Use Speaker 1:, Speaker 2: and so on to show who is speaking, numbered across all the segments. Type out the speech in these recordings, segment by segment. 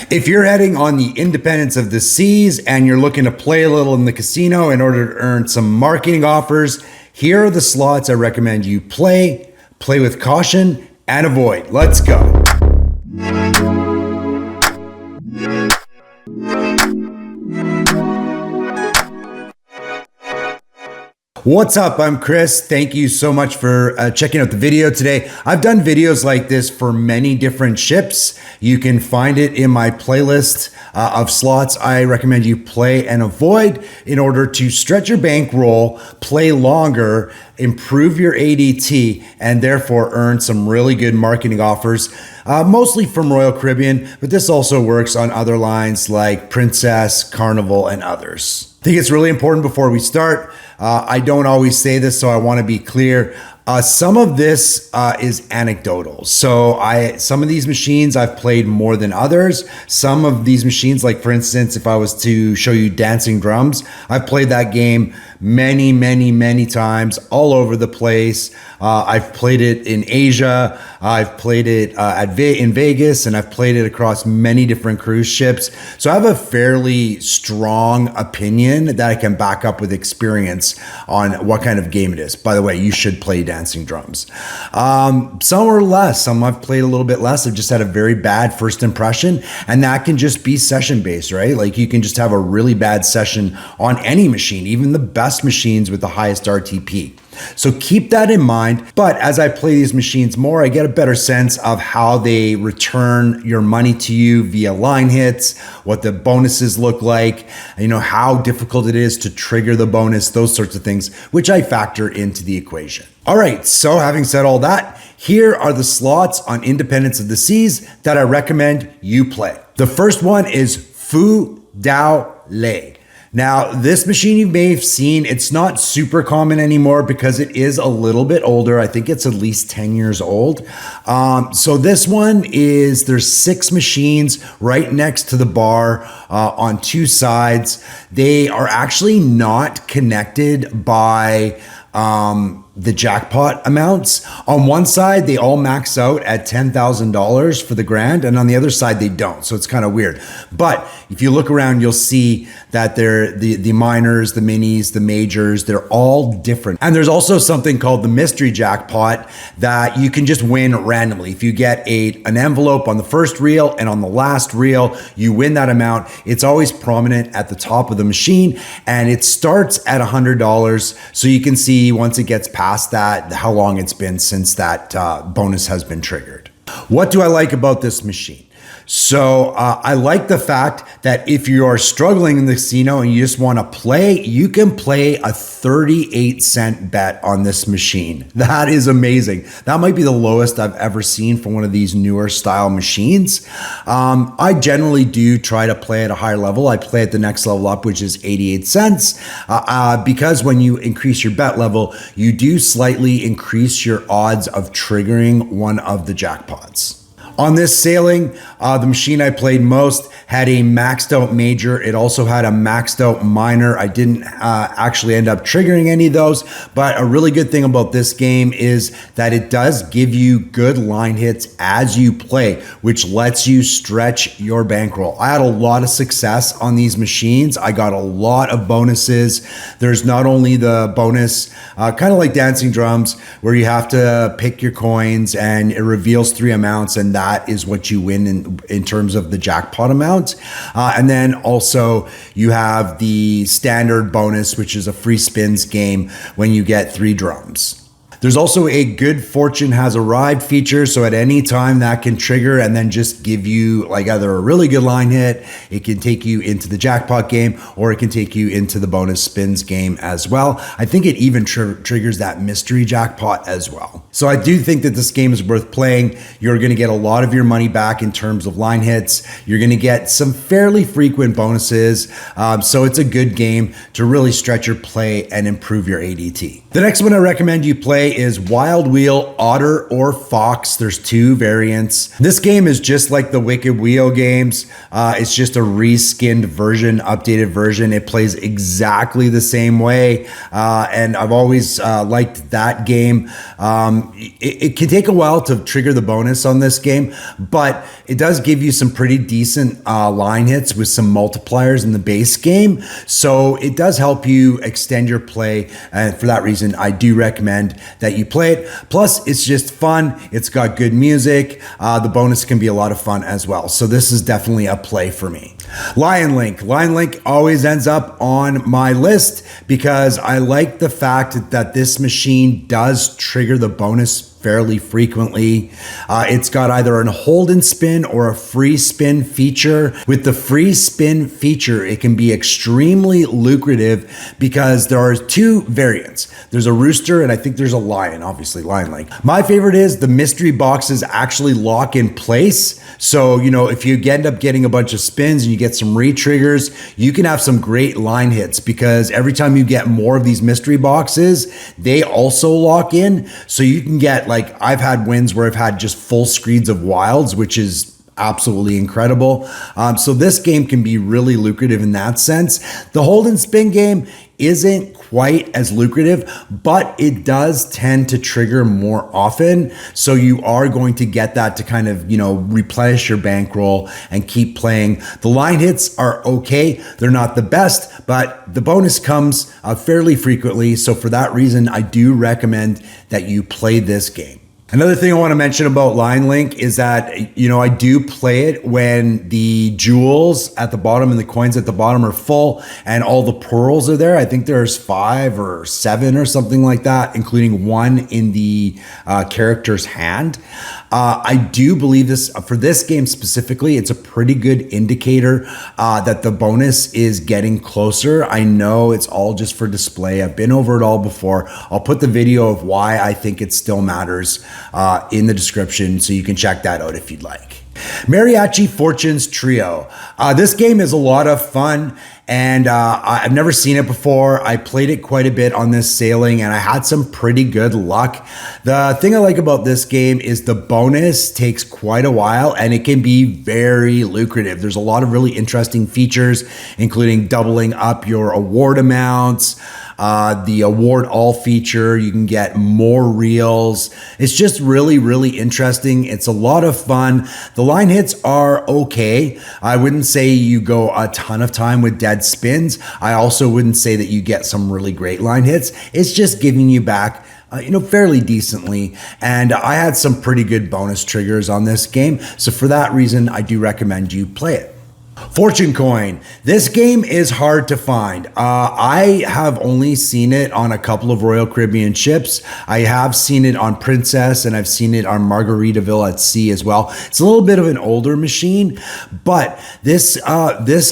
Speaker 1: If you're heading on the Independence of the Seas and you're looking to play a little in the casino in order to earn some marketing offers, here are the slots I recommend you play. Play with caution and avoid. Let's go. What's up? I'm Chris. Thank you so much for checking out the video today. I've done videos like this for many different ships. You can find it in my playlist of slots I recommend you play and avoid in order to stretch your bankroll, play longer, improve your ADT, and therefore earn some really good marketing offers, mostly from Royal Caribbean, but this also works on other lines like Princess, Carnival, and others. I think it's really important before we start. I don't always say this, so I want to be clear. Some of this is anecdotal. So some of these machines I've played more than others. Some of these machines, like for instance, if I was to show you Dancing Drums, I've played that game many times all over the place. I've played it in Asia. I've played it in Vegas, and I've played it across many different cruise ships. So I have a fairly strong opinion that I can back up with experience on what kind of game it is. By the way, you should play Dancing Drums. Some are less. Some I've played a little bit less. I've just had a very bad first impression, and that can just be session based, right? Like you can just have a really bad session on any machine, even the best machines with the highest RTP. So keep that in mind. But as I play these machines more, I get a better sense of how they return your money to you via line hits, what the bonuses look like, how difficult it is to trigger the bonus, those sorts of things, which I factor into the equation. All right, so having said all that, here are the slots on Independence of the Seas that I recommend you play. The first one is Fou Dao Lei. Now, this machine you may have seen, it's not super common anymore because it is a little bit older. I think it's at least 10 years old. So this one there's 6 machines right next to the bar on 2 sides. They are actually not connected by the jackpot amounts. On one side, they all max out at $10,000 for the grand, and on the other side, they don't. So it's kind of weird. But if you look around, you'll see that they're the minors, the minis, the majors, they're all different. And there's also something called the mystery jackpot that you can just win randomly. If you get an envelope on the first reel and on the last reel, you win that amount. It's always prominent at the top of the machine, and it starts at $100. So you can see once it gets past that, how long it's been since that bonus has been triggered. What do I like about this machine? So I like the fact that if you are struggling in the casino and you just want to play, you can play a 38-cent bet on this machine. That is amazing. That might be the lowest I've ever seen for one of these newer style machines. I generally do try to play at a higher level. I play at the next level up, which is 88 cents, because when you increase your bet level, you do slightly increase your odds of triggering one of the jackpots. On this sailing, the machine I played most had a maxed out major. It also had a maxed out minor. I didn't actually end up triggering any of those, but a really good thing about this game is that it does give you good line hits as you play, which lets you stretch your bankroll. I had a lot of success on these machines. I got a lot of bonuses. There's not only the bonus, kind of like Dancing Drums, where you have to pick your coins and it reveals 3 amounts, and that is what you win in terms of the jackpot amount. And then also you have the standard bonus, which is a free spins game when you get 3 drums. There's also a good fortune has arrived feature. So at any time that can trigger and then just give you like either a really good line hit, it can take you into the jackpot game, or it can take you into the bonus spins game as well. I think it even triggers that mystery jackpot as well. So I do think that this game is worth playing. You're going to get a lot of your money back in terms of line hits. You're going to get some fairly frequent bonuses. So it's a good game to really stretch your play and improve your ADT. The next one I recommend you play is Wild Wheel, Otter, or Fox. There's 2 variants. This game is just like the Wicked Wheel games. It's just a reskinned version, updated version. It plays exactly the same way. And I've always liked that game. It can take a while to trigger the bonus on this game, but it does give you some pretty decent line hits with some multipliers in the base game. So it does help you extend your play. And for that reason, I do recommend that you play it. Plus, it's just fun. It's got good music. The bonus can be a lot of fun as well. So this is definitely a play for me. Lion Link always ends up on my list because I like the fact that this machine does trigger the bonus fairly frequently. It's got either a hold and spin or a free spin feature. With the free spin feature, it can be extremely lucrative because there are 2 variants. There's a rooster and I think there's a lion, obviously Lion Link. My favorite is the mystery boxes actually lock in place. So, if you end up getting a bunch of spins and you get some re-triggers, you can have some great line hits because every time you get more of these mystery boxes, they also lock in. So you can get I've had wins where I've had just full screens of wilds, which is absolutely incredible. So this game can be really lucrative in that sense. The hold and spin game isn't quite as lucrative, but it does tend to trigger more often. So you are going to get that to kind of, replenish your bankroll and keep playing. The line hits are okay. They're not the best, but the bonus comes fairly frequently. So for that reason, I do recommend that you play this game. Another thing I want to mention about Lion Link is that, I do play it when the jewels at the bottom and the coins at the bottom are full and all the pearls are there. I think there's 5 or 7 or something like that, including 1 in the character's hand. I do believe for this game specifically, it's a pretty good indicator that the bonus is getting closer. I know it's all just for display. I've been over it all before. I'll put the video of why I think it still matters in the description, so you can check that out if you'd like. Mariachi Fortunes Trio. This game is a lot of fun, and I've never seen it before. I played it quite a bit on this sailing, and I had some pretty good luck. The thing I like about this game is the bonus takes quite a while, and it can be very lucrative. There's a lot of really interesting features, including doubling up your award amounts, the award all feature. You can get more reels. It's just really, really interesting. It's a lot of fun. The line hits are okay. I wouldn't say you go a ton of time with dead spins. I also wouldn't say that you get some really great line hits. It's just giving you back fairly decently. And I had some pretty good bonus triggers on this game. So for that reason, I do recommend you play it. Fortune Coin. This game is hard to find. I have only seen it on a couple of Royal Caribbean ships. I have seen it on Princess, and I've seen it on Margaritaville at sea as well. It's a little bit of an older machine, but this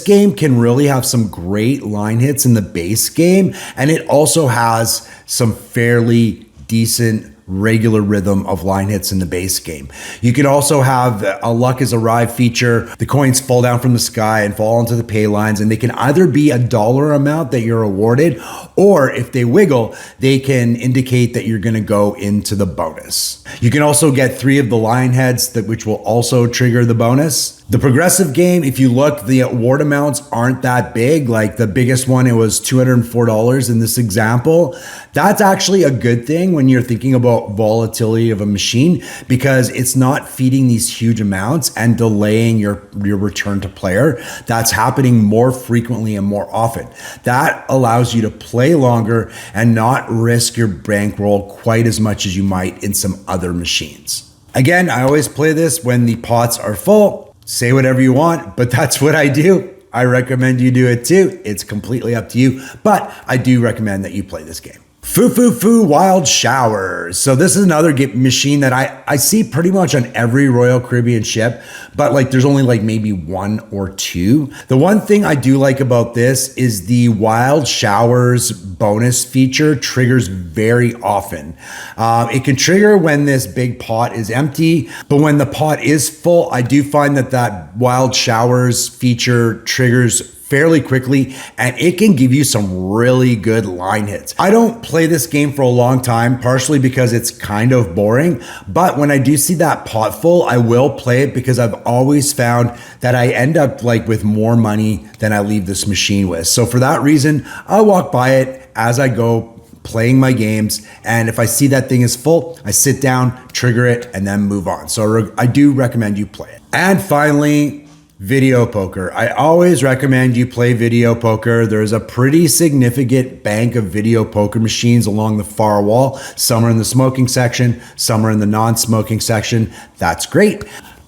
Speaker 1: game can really have some great line hits in the base game, and it also has some fairly decent regular rhythm of line hits in the base game. You can also have a luck has arrived feature. The coins fall down from the sky and fall onto the pay lines, and they can either be a dollar amount that you're awarded, or if they wiggle, they can indicate that you're going to go into the bonus. You can also get 3 of the lion heads, which will also trigger the bonus. The progressive game, if you look, the award amounts aren't that big. Like the biggest one, it was $204 in this example. That's actually a good thing when you're thinking about volatility of a machine, because it's not feeding these huge amounts and delaying your return to player. That's happening more frequently and more often. That allows you to play longer and not risk your bankroll quite as much as you might in some other machines. Again, I always play this when the pots are full. Say whatever you want, but that's what I do. I recommend you do it too. It's completely up to you, but I do recommend that you play this game. Foo Wild Showers. So this is another machine that I see pretty much on every Royal Caribbean ship, but there's only maybe 1 or 2. The one thing I do like about this is the Wild Showers bonus feature triggers very often. It can trigger when this big pot is empty, but when the pot is full, I do find that Wild Showers feature triggers fairly quickly, and it can give you some really good line hits. I don't play this game for a long time, partially because it's kind of boring, but when I do see that pot full, I will play it because I've always found that I end up like with more money than I leave this machine with. So for that reason, I'll walk by it as I go playing my games, and if I see that thing is full, I sit down, trigger it, and then move on. So I do recommend you play it. And finally, video poker. I always recommend you play video poker. There's a pretty significant bank of video poker machines along the far wall. Some are in the smoking section, some are in the non-smoking section. That's great.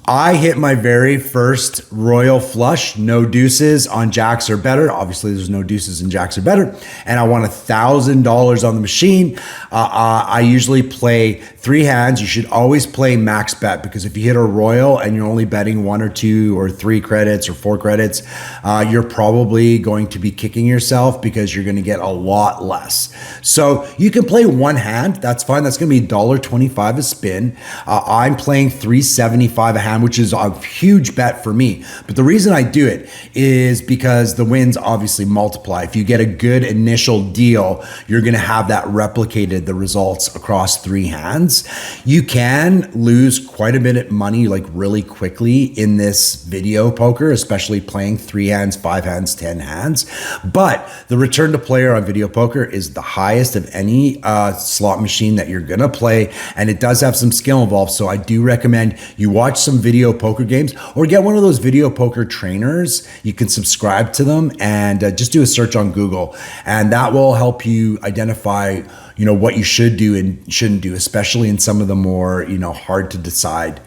Speaker 1: I hit my very first Royal flush, no deuces on jacks or better. Obviously, there's no deuces and jacks or better. And I won $1,000 on the machine. I usually play 3 hands. You should always play max bet, because if you hit a Royal and you're only betting 1 or 2 or 3 credits or 4 credits, you're probably going to be kicking yourself because you're going to get a lot less. So you can play 1 hand. That's fine. That's going to be $1.25 a spin. I'm playing $3.75 a hand, which is a huge bet for me. But the reason I do it is because the wins obviously multiply. If you get a good initial deal, you're going to have that replicated, the results across 3 hands. You can lose quite a bit of money like really quickly in this video poker, especially playing 3 hands, 5 hands, 10 hands. But the return to player on video poker is the highest of any slot machine that you're going to play. And it does have some skill involved. So I do recommend you watch some video poker games or get one of those video poker trainers. You can subscribe to them and just do a search on Google, and that will help you identify what you should do and shouldn't do, especially in some of the more hard to decide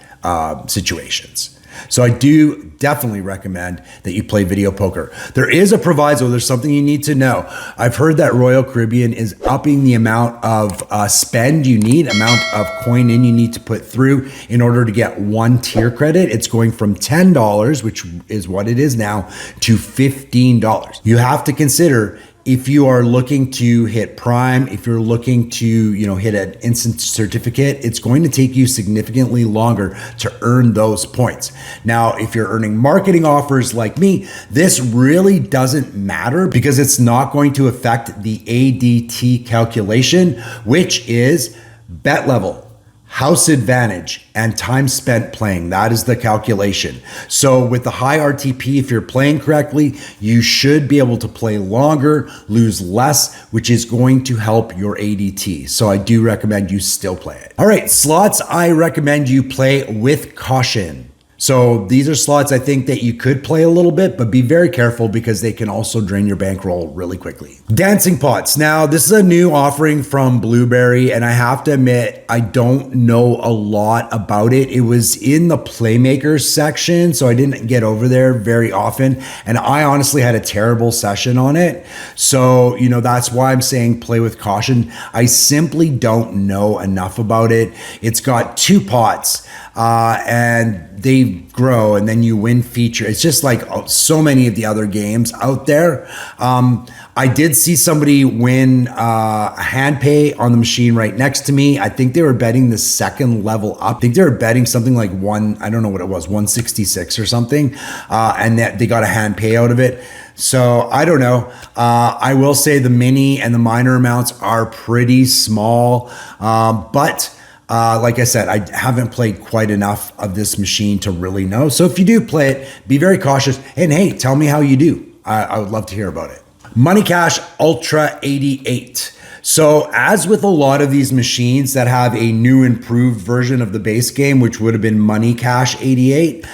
Speaker 1: situations. So I do definitely recommend that you play video poker. There is a proviso. There's something you need to know. I've heard that Royal Caribbean is upping the amount of spend you need, amount of coin in you need to put through in order to get 1 tier credit. It's going from $10, which is what it is now, to $15. You have to consider, if you are looking to hit Prime, if you're looking to, hit an instant certificate, it's going to take you significantly longer to earn those points. Now, if you're earning marketing offers like me, this really doesn't matter because it's not going to affect the ADT calculation, which is bet level, house advantage, and time spent playing. That is the calculation. So with the high RTP, if you're playing correctly, you should be able to play longer, lose less, which is going to help your ADT. So I do recommend you still play it. All right, slots, I recommend you play with caution. So these are slots I think that you could play a little bit, but be very careful because they can also drain your bankroll really quickly. Dancing pots. Now, this is a new offering from Blueberry, and I have to admit, I don't know a lot about it. It was in the Playmakers section, so I didn't get over there very often, and I honestly had a terrible session on it. So, that's why I'm saying play with caution. I simply don't know enough about it. It's got 2 pots, and they grow, and then you win feature. It's just like so many of the other games out there. I did see somebody win a hand pay on the machine right next to me. I think they were betting the 2nd level up. I think they were betting something like I don't know what it was, 166 or something. And that they got a hand pay out of it. So I don't know. I will say the mini and the minor amounts are pretty small, but like I said, I haven't played quite enough of this machine to really know. So if you do play it, be very cautious. And hey, tell me how you do. I would love to hear about it. Money Cash Ultra 88. So as with a lot of these machines that have a new improved version of the base game, which would have been Money Cash 88,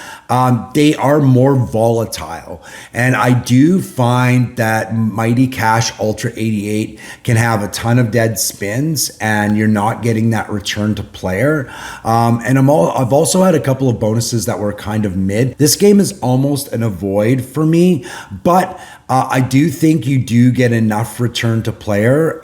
Speaker 1: they are more volatile. And I do find that Mighty Cash Ultra 88 can have a ton of dead spins and you're not getting that return to player. And I've also had a couple of bonuses that were kind of mid. This game is almost an avoid for me, but I do think you do get enough return to player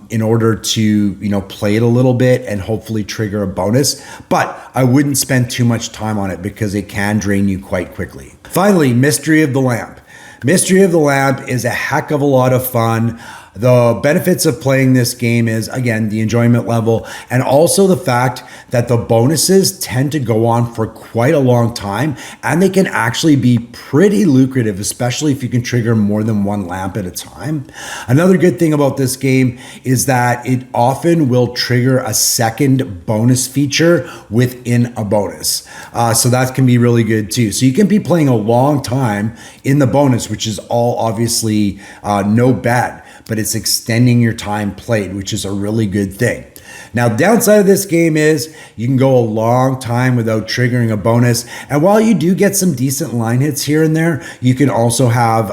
Speaker 1: in order to, play it a little bit and hopefully trigger a bonus. But I wouldn't spend too much time on it because it can drain you quite quickly. Finally, Mystery of the Lamp. Mystery of the Lamp is a heck of a lot of fun. The benefits of playing this game is, again, the enjoyment level, and also the fact that the bonuses tend to go on for quite a long time, and they can actually be pretty lucrative, especially if you can trigger more than one lamp at a time. Another good thing about this game is that it often will trigger a second bonus feature within a bonus. So that can be really good too. So you can be playing a long time in the bonus, which is all obviously no bad, but it's extending your time played, which is a really good thing. Now, downside of this game is you can go a long time without triggering a bonus. And while you do get some decent line hits here and there, you can also have,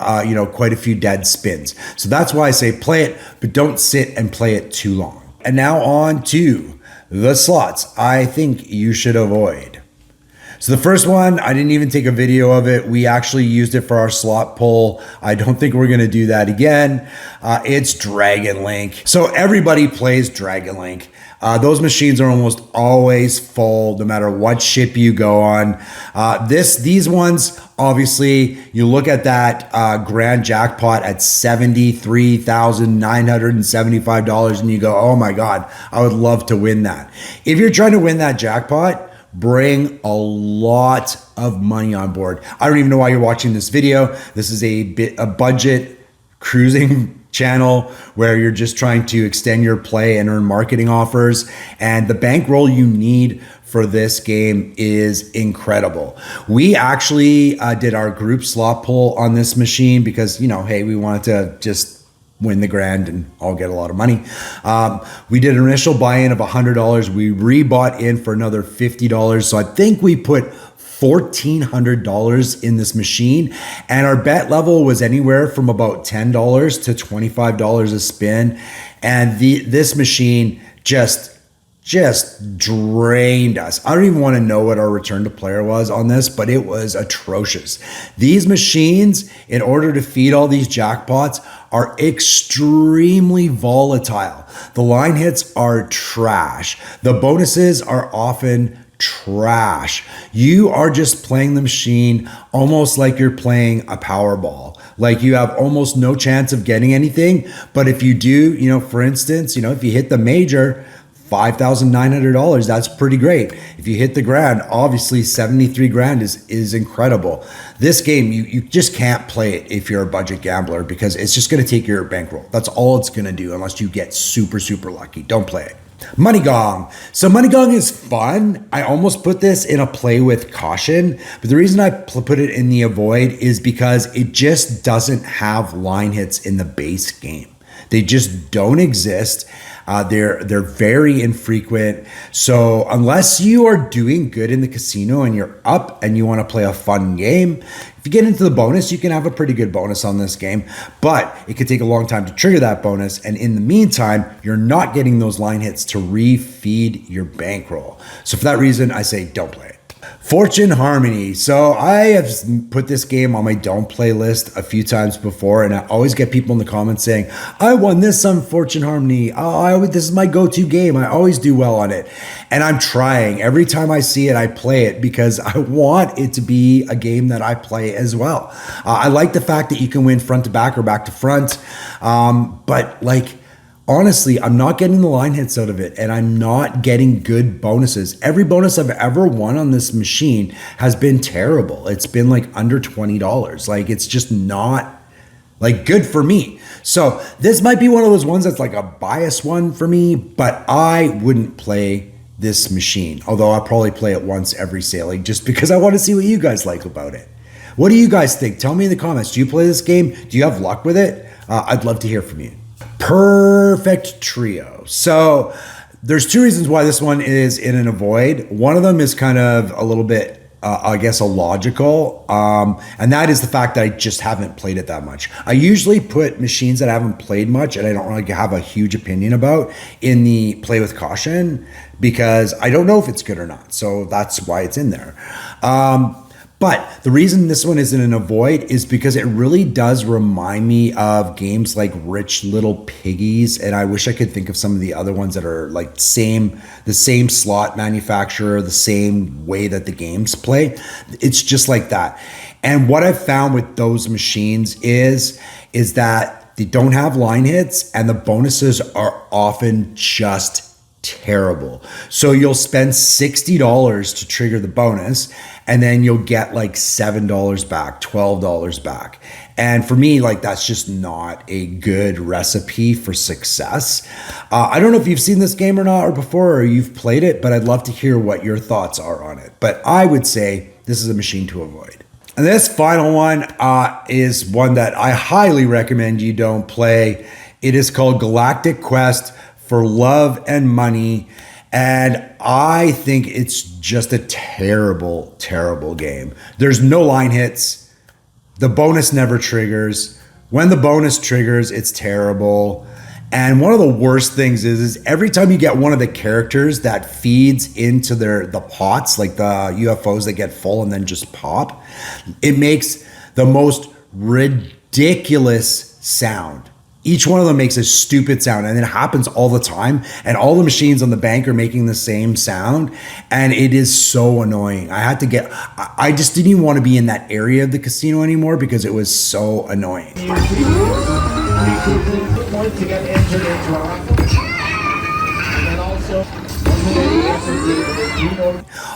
Speaker 1: quite a few dead spins. So that's why I say play it, but don't sit and play it too long. And now on to the slots I think you should avoid. So the first one, I didn't even take a video of it. We actually used it for our slot poll. I don't think we're gonna do that again. It's Dragon Link. So everybody plays Dragon Link. Those machines are almost always full, no matter what ship you go on. These ones, obviously, you look at that grand jackpot at $73,975, and you go, oh my God, I would love to win that. If you're trying to win that jackpot, bring a lot of money on board. I don't even know why you're watching this video. This is a budget cruising channel where you're just trying to extend your play and earn marketing offers. And the bankroll you need for this game is incredible. We actually did our group slot poll on this machine because, hey, we wanted to just win the grand and all get a lot of money. We did an initial buy-in of $100. We rebought in for another $50. So I think we put $1,400 in this machine, and our bet level was anywhere from about $10 to $25 a spin. And this machine just drained us. I don't even want to know what our return to player was on this, but it was atrocious. These machines, in order to feed all these jackpots, are extremely volatile. The line hits are trash. The bonuses are often trash. You are just playing the machine almost like you're playing a Powerball. Like you have almost no chance of getting anything. But if you do, for instance, if you hit the major, $5,900, that's pretty great. If you hit the grand, obviously 73 grand is incredible. This game, you just can't play it if you're a budget gambler because it's just going to take your bankroll. That's all it's going to do unless you get super, super lucky. Don't play it. Money Gong. So Money Gong is fun. I almost put this in a play with caution, but the reason I put it in the avoid is because it just doesn't have line hits in the base game. They just don't exist. They're very infrequent. So unless you are doing good in the casino and you're up and you want to play a fun game, if you get into the bonus, you can have a pretty good bonus on this game, but it could take a long time to trigger that bonus. And in the meantime, you're not getting those line hits to refeed your bankroll. So for that reason, I say don't play it. Fortune Harmony. So I have put this game on my don't play list a few times before, and I always get people in the comments saying, I won this on Fortune Harmony. This is my go-to game. I always do well on it. And I'm trying. Every time I see it, I play it because I want it to be a game that I play as well. I like the fact that you can win front to back or back to front. Honestly, I'm not getting the line hits out of it, and I'm not getting good bonuses. Every bonus I've ever won on this machine has been terrible. It's been like under $20. It's just not good for me. So this might be one of those ones that's like a bias one for me, but I wouldn't play this machine. Although I'll probably play it once every sailing just because I want to see what you guys like about it. What do you guys think? Tell me in the comments. Do you play this game? Do you have luck with it? I'd love to hear from you. Perfect Trio. So there's two reasons why this one is in an avoid. One of them is kind of a little bit, illogical. And that is the fact that I just haven't played it that much. I usually put machines that I haven't played much and I don't really have a huge opinion about in the play with caution because I don't know if it's good or not. So that's why it's in there. But the reason this one isn't an avoid is because it really does remind me of games like Rich Little Piggies. And I wish I could think of some of the other ones that are like the same slot manufacturer, the same way that the games play. It's just like that. And what I've found with those machines is that they don't have line hits, and the bonuses are often just terrible. So you'll spend $60 to trigger the bonus, and then you'll get like $7 back, $12 back. And for me, like, that's just not a good recipe for success. I don't know if you've seen this game or not, or before, or you've played it, but I'd love to hear what your thoughts are on it. But I would say this is a machine to avoid. And this final one is one that I highly recommend you don't play. It is called Galactic Quest for Love and Money. And I think it's just a terrible, terrible game. There's no line hits. The bonus never triggers. When the bonus triggers, it's terrible. And one of the worst things is every time you get one of the characters that feeds into the pots, like the UFOs that get full and then just pop, it makes the most ridiculous sound. Each one of them makes a stupid sound, and it happens all the time. And all the machines on the bank are making the same sound, and it is so annoying. I just didn't even want to be in that area of the casino anymore because it was so annoying.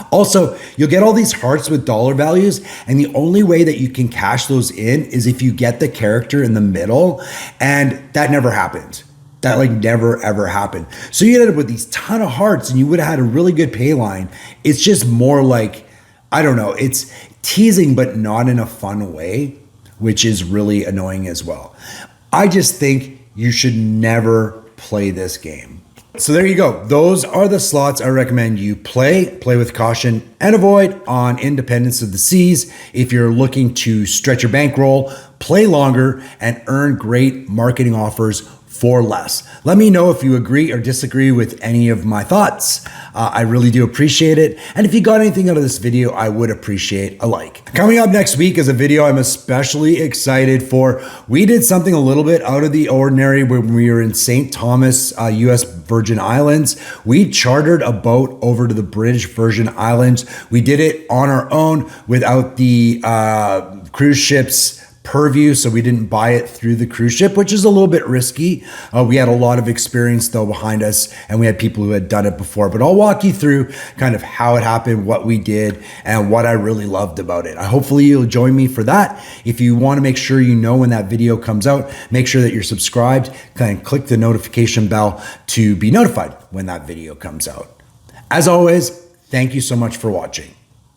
Speaker 1: Also, you'll get all these hearts with dollar values, and the only way that you can cash those in is if you get the character in the middle, and that never happened. That like never ever happened. So you ended up with these ton of hearts, and you would have had a really good pay line. It's just more like, I don't know, it's teasing but not in a fun way, which is really annoying as well. I just think you should never play this game. So there you go. Those are the slots I recommend you play with caution and avoid on Independence of the Seas. If you're looking to stretch your bankroll, play longer, and earn great marketing offers for less. Let me know if you agree or disagree with any of my thoughts. I really do appreciate it. And if you got anything out of this video, I would appreciate a like. Coming up next week is a video I'm especially excited for. We did something a little bit out of the ordinary when we were in St. Thomas, US Virgin Islands. We chartered a boat over to the British Virgin Islands. We did it on our own without the cruise ship's purview, so we didn't buy it through the cruise ship, which is a little bit risky. We had a lot of experience though behind us, and we had people who had done it before. But I'll walk you through kind of how it happened, what we did, and what I really loved about it. Hopefully you'll join me for that. If you want to make sure you know when that video comes out, make sure that you're subscribed and click the notification bell to be notified when that video comes out. As always, thank you so much for watching.